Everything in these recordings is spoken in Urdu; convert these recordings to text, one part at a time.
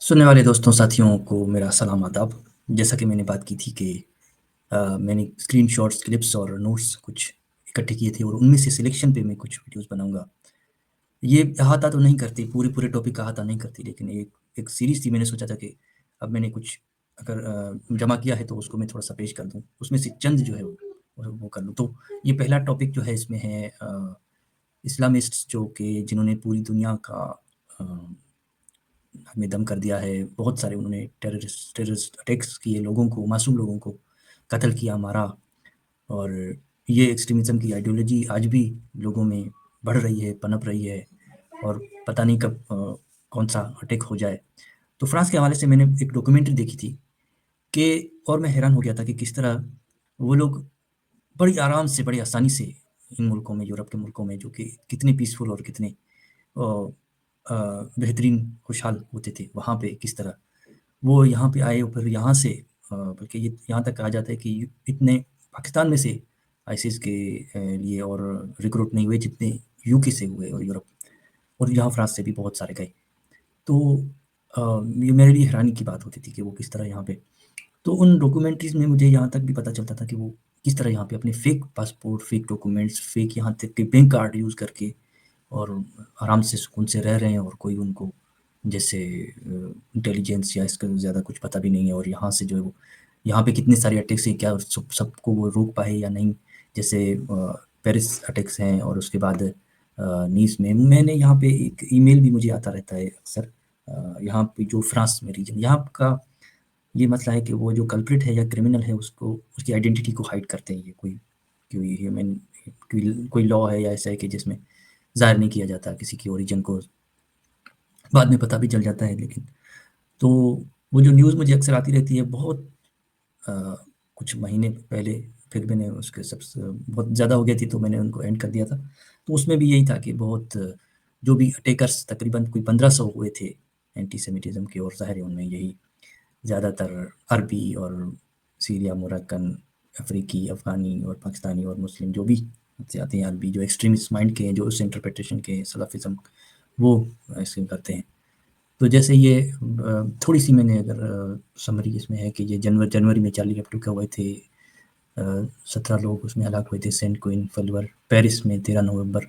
سننے والے دوستوں ساتھیوں کو میرا سلام آداب۔ جیسا کہ میں نے بات کی تھی کہ میں نے اسکرین شاٹس کلپس اور نوٹس کچھ اکٹھے کیے تھے اور ان میں سے سلیکشن پہ میں کچھ ویڈیوز بناؤں گا۔ یہ احاطہ تو نہیں کرتی، پورے ٹاپک کا احاطہ نہیں کرتی، لیکن ایک سیریز تھی۔ میں نے سوچا تھا کہ اب میں نے کچھ اگر جمع کیا ہے تو اس کو میں تھوڑا سا پیش کر دوں، اس میں سے چند جو ہے وہ کر لوں۔ تو یہ پہلا ٹاپک جو ہے اس میں ہے اسلامسٹ جو کہ جنہوں نے پوری دنیا کا میں دم کر دیا ہے۔ بہت سارے انہوں نے ٹیررسٹ اٹیکس کیے، لوگوں کو، معصوم لوگوں کو قتل کیا، مارا۔ اور یہ ایکسٹریمزم کی آئیڈیولوجی آج بھی لوگوں میں بڑھ رہی ہے، پنپ رہی ہے، اور پتہ نہیں کب کون سا اٹیک ہو جائے۔ تو فرانس کے حوالے سے میں نے ایک ڈاکومنٹری دیکھی تھی کہ، اور میں حیران ہو گیا تھا کہ کس طرح وہ لوگ بڑی آرام سے، بڑی آسانی سے ان ملکوں میں، یورپ کے ملکوں میں جو کہ کتنے پیسفل اور کتنے بہترین خوشحال ہوتے تھے، وہاں پہ کس طرح وہ یہاں پہ آئے، اور پھر یہاں سے بلکہ یہ یہاں تک کہا جاتا ہے کہ اتنے پاکستان میں سے آئیسس کے لیے اور ریکروٹ نہیں ہوئے جتنے یو کے سے ہوئے اور یورپ، اور یہاں فرانس سے بھی بہت سارے گئے۔ تو یہ میرے لیے حیرانی کی بات ہوتی تھی کہ وہ کس طرح یہاں پہ، تو ان ڈاکومنٹریز میں مجھے یہاں تک بھی پتہ چلتا تھا کہ وہ کس طرح یہاں پہ اپنے fake passport, fake documents, fake یہاں تک کہ بینک کارڈ یوز کر کے اور آرام سے سکون سے رہ رہے ہیں، اور کوئی ان کو جیسے انٹیلیجنس یا اس کا زیادہ کچھ پتہ بھی نہیں ہے۔ اور یہاں سے جو ہے وہ یہاں پہ کتنے سارے اٹیکس ہیں، کیا سب کو وہ روک پائے یا نہیں، جیسے پیرس اٹیکس ہیں، اور اس کے بعد نیس میں نے یہاں پہ ایک ای میل بھی مجھے آتا رہتا ہے اکثر، یہاں پہ جو فرانس میں ریجن، یہاں کا یہ مسئلہ ہے کہ وہ جو کلپریٹ ہے یا کرمنل ہے اس کو، اس کی آئیڈینٹی کو ہائڈ کرتے ہیں۔ یہ کوئی ہیومن کوئی لا ہے یا ایسا ہے کہ جس میں ظاہر نہیں کیا جاتا کسی کی اوریجن کو، بعد میں پتہ بھی چل جاتا ہے۔ لیکن تو وہ جو نیوز مجھے اکثر آتی رہتی ہے بہت کچھ مہینے پہلے، پھر میں نے اس کے سب سے بہت زیادہ ہو گئی تھی تو میں نے ان کو اینڈ کر دیا تھا۔ تو اس میں بھی یہی تھا کہ بہت جو بھی اٹیکرس تقریباً کوئی 1500 ہوئے تھے اینٹی سیمیٹزم کے، اور ظاہر ہے ان میں یہی زیادہ تر عربی اور سیریا، موراکن، افریقی، افغانی اور پاکستانی اور مسلم جو بھی سے آتے ہیں، عربی جو ایکسٹریمسٹ مائنڈ کے ہیں، جو اس انٹرپریٹیشن کے سلفزم، وہ ایسے کرتے ہیں۔ تو جیسے یہ تھوڑی سی میں نے اگر سمری اس میں ہے کہ یہ جنوری میں چارلی ہیبڈو کے ہوئے تھے، 17 لوگ اس میں ہلاک ہوئے تھے، سینٹ کوئن فلور پیرس میں 13 نومبر،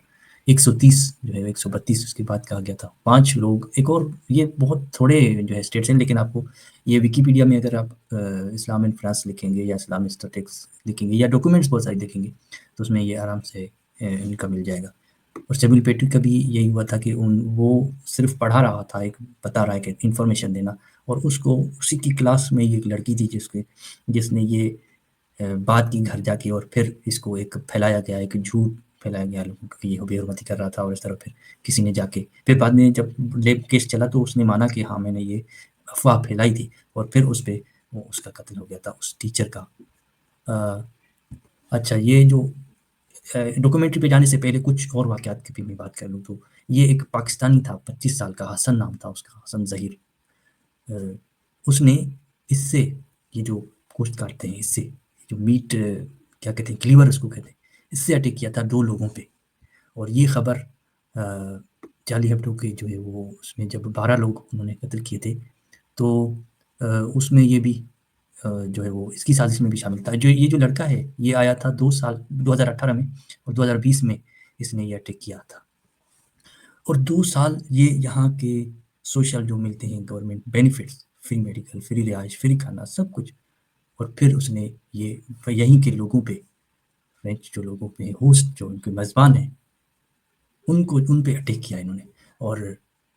130 جو ہے 132 اس کے بعد کہا گیا تھا، 5 لوگ ایک اور، یہ بہت تھوڑے جو ہے اسٹیٹس ہیں، لیکن آپ کو یہ ویکیپیڈیا میں اگر آپ اسلام ان فرانس لکھیں گے یا اسلامسٹ اٹیکس لکھیں گے یا ڈاکومنٹس بہت سارے دیکھیں گے تو اس میں یہ آرام سے ان کا مل جائے گا۔ اور سیبل پیٹرک کا بھی یہی ہوا تھا کہ وہ صرف پڑھا رہا تھا، ایک بتا رہا ہے کہ انفارمیشن دینا، اور اس کو اسی کی کلاس میں ایک لڑکی تھی جس نے یہ بات کی گھر جا کے، اور پھر اس کو ایک پھیلایا گیا، ایک جھوٹ پھیلایا گیا لوگوں کو کہ یہ بے حرمتی کر رہا تھا، اور اس طرح پھر کسی نے جا کے، پھر بعد میں جب لیب کیس چلا تو اس نے مانا کہ ہاں میں نے یہ افواہ پھیلائی تھی، اور پھر اس پہ اس کا قتل ہو گیا تھا، اس ٹیچر کا۔ اچھا، یہ جو ڈاکومنٹری پہ جانے سے پہلے کچھ اور واقعات کی بھی میں بات کر لوں تو یہ ایک پاکستانی تھا، 25 سال کا، حسن نام تھا اس کا، حسن ظہیر۔ اس نے اس سے، یہ جو گوشت کاٹتے ہیں اس سے، جو میٹ کیا کہتے ہیں، کلیور اس کو کہتے ہیں، اس سے اٹیک کیا تھا 2 لوگوں پہ۔ اور یہ خبر چارلی ہیبڈو کے جو ہے وہ، اس میں جب 12 لوگ انہوں نے قتل کیے تھے تو اس میں یہ بھی جو ہے وہ اس کی سازش میں بھی شامل تھا۔ یہ جو لڑکا ہے یہ آیا تھا 2 سال 2018 میں، اور 2020 میں اس نے یہ اٹیک کیا تھا، اور 2 سال یہ یہاں کے سوشل جو ملتے ہیں government benefits, free medical, free رہائش، فری کھانا، سب کچھ، اور پھر اس نے یہ یہیں کے لوگوں پہ، فرینچ جو لوگوں پہ ہوسٹ جو ان کے میزبان ہیں، ان پہ اٹیک کیا انہوں نے۔ اور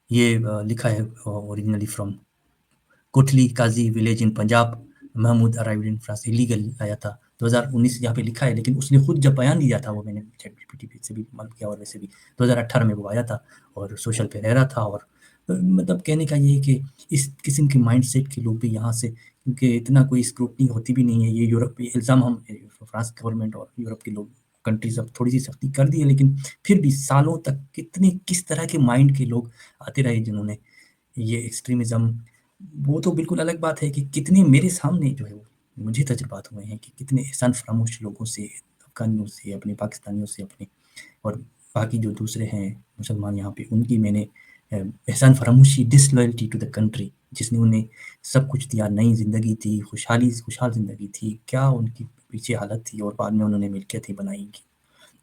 یہ لکھا ہے originally from Kotli Qazi village in Punjab, Mahmood arrived in France illegal آیا تھا 2019 یہاں پہ لکھا ہے، لیکن اس نے خود جب بیان دیا تھا، وہ میں نے چیٹ جی پی ٹی سے بھی معلوم کیا، اور ویسے بھی 2018 میں وہ آیا تھا اور سوشل پہ رہ رہا تھا۔ اور مطلب کہنے کا یہ ہے کہ اس قسم کے مائنڈ سیٹ کے لوگ بھی یہاں سے، کیونکہ اتنا کوئی اسکروٹنی ہوتی بھی نہیں ہے، یہ یورپ الزام ہم فرانس گورنمنٹ اور یورپ کے لوگ کنٹریز اب تھوڑی سی سختی کر دی ہے، لیکن پھر بھی سالوں تک کس طرح کے مائنڈ کے لوگ آتے رہے جنہوں نے یہ ایکسٹریمزم، وہ تو بالکل الگ بات ہے کہ کتنے میرے سامنے جو ہے وہ مجھے تجربات ہوئے ہیں کہ کتنے احسان فراموش لوگوں سے، افغانیوں سے، اپنے پاکستانیوں سے، اپنے اور باقی جو دوسرے ہیں مسلمان یہاں پہ، ان کی میں نے احسان فراموشی، ڈس لائلٹی ٹو دا کنٹری جس نے انہیں سب کچھ دیا، نئی زندگی تھی، خوشحال زندگی تھی، کیا ان کی پیچھے حالت تھی، اور بعد میں انہوں نے ملکیتیں بنائی کی،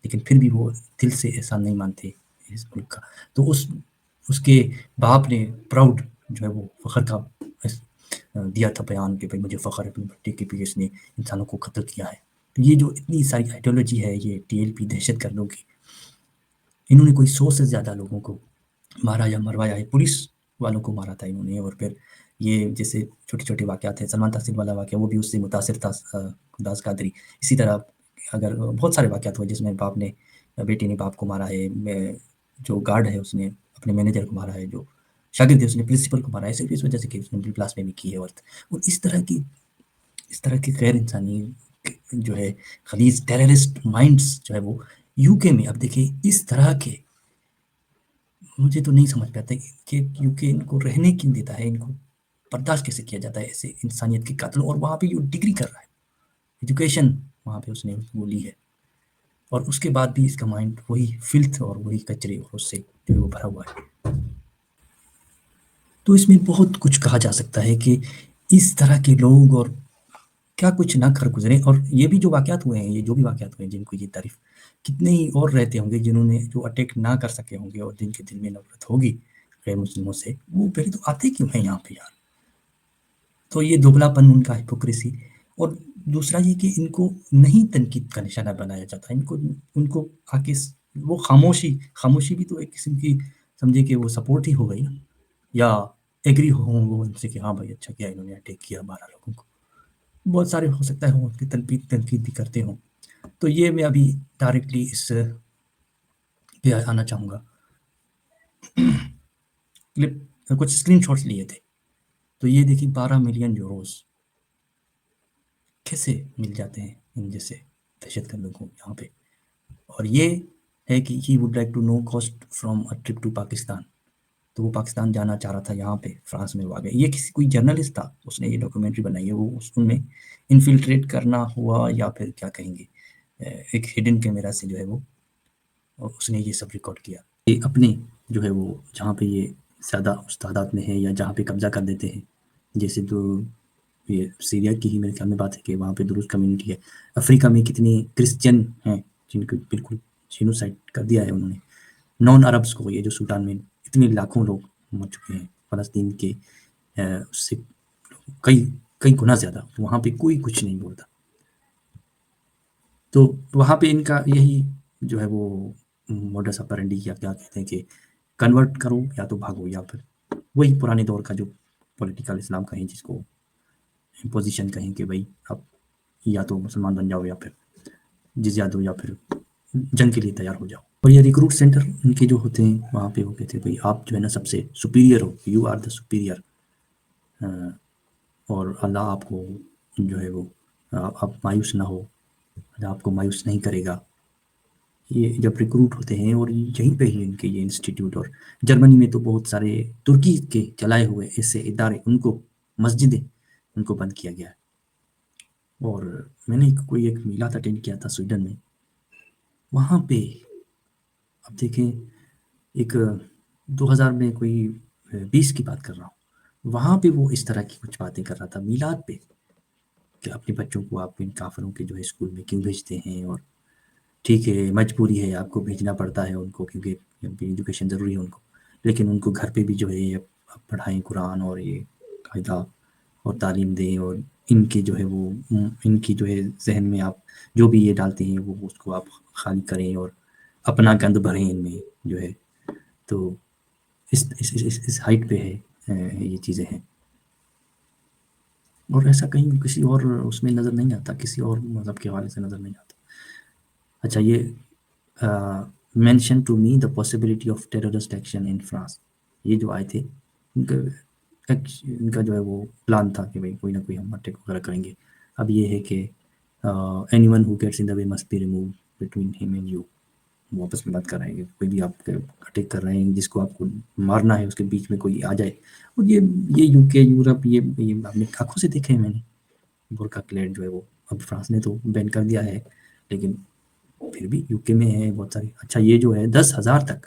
لیکن پھر بھی وہ دل سے احسان نہیں مانتے اس ملک کا۔ تو اس کے باپ نے پراؤڈ جو ہے وہ فخر کا دیا تھا بیان کہ بھائی مجھے فخر ہے اپنی بٹی کے بھی اس نے انسانوں کو قتل کیا ہے۔ تو یہ جو اتنی ساری آئیڈیالوجی ہے، یہ ٹی ایل پی دہشت گردوں کی، انہوں نے کوئی 100 سے زیادہ لوگوں کو مارا یا مروایا ہے، پولیس والوں کو مارا تھا انہوں نے، اور پھر یہ جیسے چھوٹے چھوٹے واقعات ہیں، سلمان تحصیل والا واقعہ وہ بھی اس سے متاثر تھا، گلداز قادری، اسی طرح اگر بہت سارے واقعات ہوئے جس میں باپ نے بیٹی نے باپ کو مارا ہے، جو گارڈ ہے اس نے اپنے مینیجر کو مارا ہے، جو شاگرد ہے اس نے پرنسپل کو مارا ہے، صرف اس وجہ سے کہ اس نے کلاس میں بھی کی ہے اور اس طرح کی غیر انسانی جو ہے خلیج ٹیررسٹ مائنڈس جو ہے وہ یو کے میں، اب دیکھیں اس طرح کے، مجھے تو نہیں سمجھ پاتا کہ یو کے ان کو رہنے کیوں دیتا ہے، ان کو برداشت کیسے کیا جاتا ہے ایسے انسانیت کے قاتل، اور وہاں پہ جو ڈگری کر رہا ہے، ایجوکیشن وہاں پہ اس نے وہ لی ہے، اور اس کے بعد بھی اس کا مائنڈ وہی فلتھ اور وہی کچرے اور اس سے جو ہے وہ بھرا ہوا ہے۔ تو اس میں بہت کچھ کہا جا سکتا ہے کہ اس طرح کے لوگ اور کیا کچھ نہ کر گزرے، اور یہ بھی جو واقعات ہوئے ہیں، یہ جو بھی واقعات ہوئے ہیں جن کو یہ تعریف، کتنے ہی اور رہتے ہوں گے جنہوں نے جو اٹیک نہ کر سکے ہوں گے اور جن کے دل میں نفرت ہوگی غیر مسلموں سے، وہ پہلے تو آتے کیوں ہیں یہاں پہ یار؟ تو یہ دوگلا پن ان کا، ہپوکریسی، اور دوسرا یہ کہ ان کو نہیں تنقید کا نشانہ بنایا جاتا، ان کو آ کے وہ خاموشی بھی تو ایک قسم کی سمجھے کہ وہ سپورٹ ہی ہو گئی نا، یا ایگری ہوں وہ ان سے کہ ہاں بھائی اچھا کیا انہوں نے اٹیک کیا 12 لوگوں کو، بہت سارے ہو سکتا ہے وہ ان کی تنقید بھی کرتے ہوں۔ تو یہ میں ابھی ڈائریکٹلی اس پہ آنا چاہوں گا، کلپ کچھ اسکرین شاٹس لیے تھے، تو یہ دیکھیے 12 ملین یوروز کیسے مل جاتے ہیں ان جیسے دہشت گردوں کو یہاں پہ، اور یہ ہے کہ he would like to know cost from a trip to Pakistan, تو وہ پاکستان جانا چاہ رہا تھا، یہاں پہ فرانس میں وہ آ گیا، یہ کسی کوئی جرنلسٹ تھا، اس نے یہ ڈاکیومنٹری بنائی ہے، وہ اس میں انفلٹریٹ کرنا ہوا یا پھر کیا کہیں گے، ایک ہڈن کیمرہ سے جو ہے وہ اس نے یہ سب ریکارڈ کیا، یہ اپنے جو ہے وہ جہاں پہ یہ زیادہ استادات میں ہے یا جہاں پہ قبضہ کر دیتے ہیں، جیسے تو یہ سیریا کی ہی میرے خیال میں بات ہے کہ وہاں پہ درست کمیونٹی ہے، افریقہ میں کتنے کرسچن ہیں جن کو بالکل جینوسائڈ کر دیا ہے انہوں نے، نان عربس کو، یہ جو سوڈان میں اتنے لاکھوں لوگ مر چکے ہیں فلسطین کے، اس سے کئی گنا زیادہ، وہاں پہ کوئی کچھ نہیں بولتا، تو وہاں پہ ان کا یہی جو ہے وہ موڈس اپرنڈی، یا کیا کہتے ہیں کہ کنورٹ کرو یا تو بھاگو، یا پھر وہی پرانے دور کا جو پولیٹیکل اسلام کہیں، جس کو پوزیشن کہیں کہ بھائی اب یا تو مسلمان بن جاؤ یا پھر جزیہ دو یا پھر جنگ کے لیے تیار ہو جاؤ، اور یہ ریکروٹ سینٹر ان کے جو ہوتے ہیں وہاں پہ وہ کہتے ہیں بھائی آپ جو ہے نا سب سے سپیریئر ہو، یو آر دا سپیریئر، اور اللہ آپ کو جو ہے وہ آپ مایوس نہ ہو، اللہ آپ کو مایوس نہیں کرے گا، یہ جب ریکروٹ ہوتے ہیں، اور یہیں پہ ہی ان کے یہ انسٹیٹیوٹ، اور جرمنی میں تو بہت سارے ترکی کے چلائے ہوئے ایسے ادارے، ان کو مسجدیں ان کو بند کیا گیا ہے، اور میں نے کوئی ایک میلاد اٹینڈ کیا تھا سویڈن میں، وہاں پہ اب دیکھیں ایک 2000 میں کوئی 20 کی بات کر رہا ہوں، وہاں پہ وہ اس طرح کی کچھ باتیں کر رہا تھا میلاد پہ، کہ اپنے بچوں کو آپ ان کافروں کے جو ہے اسکول میں کیوں بھیجتے ہیں، اور ٹھیک ہے مجبوری ہے آپ کو بھیجنا پڑتا ہے ان کو، کیونکہ ایجوکیشن ضروری ہے ان کو، لیکن ان کو گھر پہ بھی جو ہے پڑھائیں قرآن، اور یہ قاعدہ اور تعلیم دیں، اور ان کے جو ہے وہ ان کی جو ہے ذہن میں آپ جو بھی یہ ڈالتے ہیں وہ اس کو آپ خالی کریں، اور اپنا گند بھریں ان میں جو ہے، تو اس ہائٹ پہ ہے یہ چیزیں ہیں، اور ایسا کہیں کسی اور اس میں نظر نہیں آتا، کسی اور مذہب کے حوالے سے نظر نہیں آتا۔ اچھا، یہ mention to me the possibility of terrorist action in France, یہ جو آئے تھے ان کا جو ہے وہ پلان تھا کہ بھائی کوئی نہ کوئی ہم اٹیک وغیرہ کریں گے، اب یہ ہے کہ anyone who gets in the way must be remove between ہم اینڈ یو، وہ آپس میں بات کر رہے ہیں کہ کوئی بھی آپ اٹیک کر رہے ہیں جس کو آپ کو مارنا ہے اس کے بیچ میں کوئی آ جائے، اور یہ یو کے یورپ یہ اپنی آنکھوں سے دیکھے ہیں میں نے، برقع کلیڈ جو ہے وہ اب فرانس نے تو بین کر دیا ہے، لیکن پھر بھی یو کے میں ہے بہت ساری۔ اچھا، یہ جو ہے 10,000 تک